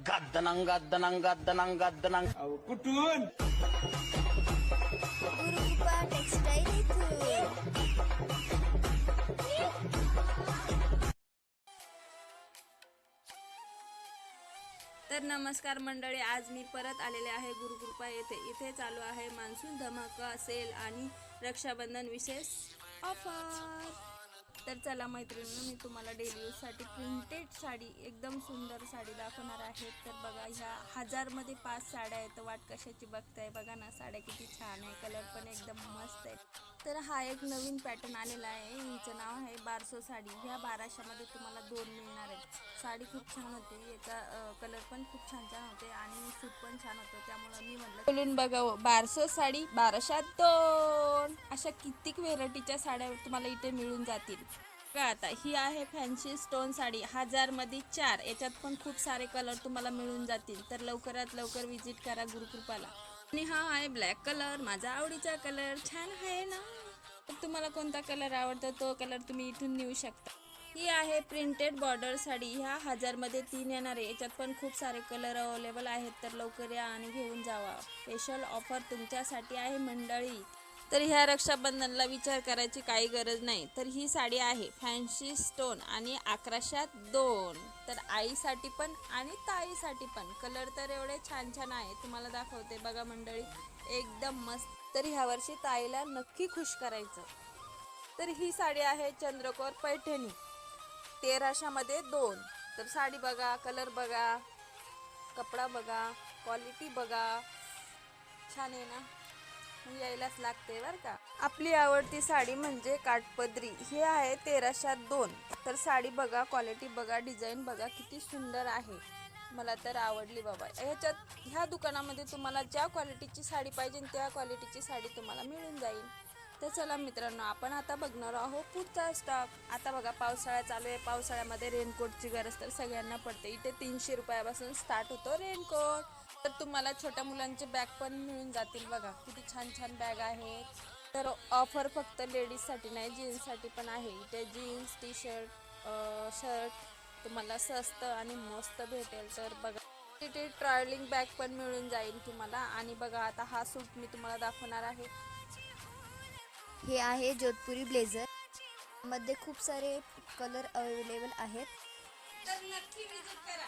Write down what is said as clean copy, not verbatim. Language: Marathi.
गद्दनंग गद्दनंग गद्दनंग गद्दनंग कुठून? गुरुकृपा टेक्सटाईल इथून. तर नमस्कार मंडळी, आज मी परत आलेले आहे गुरुकृपा येथे. इथे चालू आहे मान्सून धमाका सेल आणि रक्षाबंधन विशेष ऑफर. तर चला मैत्रिणींनो, मी तुम्हाला डेली यूजसाठी प्रिंटेड साडी, एकदम सुंदर साडी दाखवणार आहे. तर बघा, ह्या 1000मध्ये 5 साड्या आहेत. वाट कशाची बघताय, बघा ना साड्या किती छान आहे, कलर पण एकदम मस्त आहे. तर हा एक नवीन पॅटर्न आलेला आहे. हिचं नाव आहे बारसो साडी. ह्या 1200मध्ये तुम्हाला 2 मिळणार आहेत. साडी खूप छान होती, याचा कलर पण खूप छान छान होते आणि सूट पण छान होतं. त्यामुळे मी म्हटलं बोलून बघा, बारसो साडी 1200त 2. अशा कित्येक व्हेरायटीच्या साड्या तुम्हाला इथे मिळून जातील. आता ही आहे फॅन्सी स्टोन साडी, 1000मध्ये 4. याच्यात पण खूप सारे कलर तुम्हाला मिळून जातील. तर लवकरात लवकर विजिट करा गुरुकृपाला. आणि हा आहे ब्लॅक कलर, माझा आवडीचा कलर. छान आहे ना? तर तुम्हाला कोणता कलर आवडतो तो कलर तुम्ही इथून निवडू शकता. ही आहे प्रिंटेड बॉर्डर साडी, ह्या 1000मध्ये 3 येणार आहे. याच्यात पण खूप सारे कलर अवेलेबल आहेत. तर लवकर या आणि घेऊन जावा. स्पेशल ऑफर तुमच्यासाठी आहे मंडळी. तर ह्या रक्षाबंधनला विचार करायची काही गरज नाही. तर ही साडी आहे फॅन्सी स्टोन आणि 1100त 2. तर आईसाठी पण आणि ताईसाठी पण. कलर तर एवढे छान छान आहे, तुम्हाला दाखवते बघा मंडळी, एकदम मस्त. तर ह्या वर्षी ताईला नक्की खुश करायचं. तर ही साडी आहे चंद्रकोर पैठणी, 1300मध्ये 2. तर साडी बघा, कलर बघा, कपडा बघा, क्वालिटी बघा, छान आहे ना? यायलाच लागते बरं का. आपली आवडती साडी म्हणजे काठपदरी. ही आहे 1300त 2. तर साडी बघा, क्वालिटी बघा, डिझाईन बघा, किती सुंदर आहे. मला तर आवडली बाबा. ह्या दुकानामध्ये तुम्हाला ज्या क्वालिटीची साडी पाहिजे त्या क्वालिटीची साडी तुम्हाला मिळून जाईल. तर चला मित्रांनो, आपण आता बघणार आहोत पुढचा स्टॉक. आता बघा, पावसाळा चालू आहे. पावसाळ्यामध्ये रेनकोटची गरज तर सगळ्यांना पडते. इथे 300 रुपयापासून स्टार्ट होतो रेनकोट. तर तुम्हाला छोट्या मुलांचे बॅग पण मिळून जातील. बघा किती छान छान बॅग आहेत. तर ऑफर फक्त लेडीजसाठी नाही, जीन्ससाठी पण आहे. इथे जीन्स, टी शर्ट तुम्हाला स्वस्त आणि मस्त भेटेल. तर बघा, तिथे ट्रॅव्हलिंग बॅग पण मिळून जाईल तुम्हाला. आणि बघा, आता हा सूट मी तुम्हाला दाखवणार आहे. हे आहे जोधपुरी ब्लेझर. मध्ये खूप सारे कलर अवेलेबल आहेत. तर नक्की विजिट करा.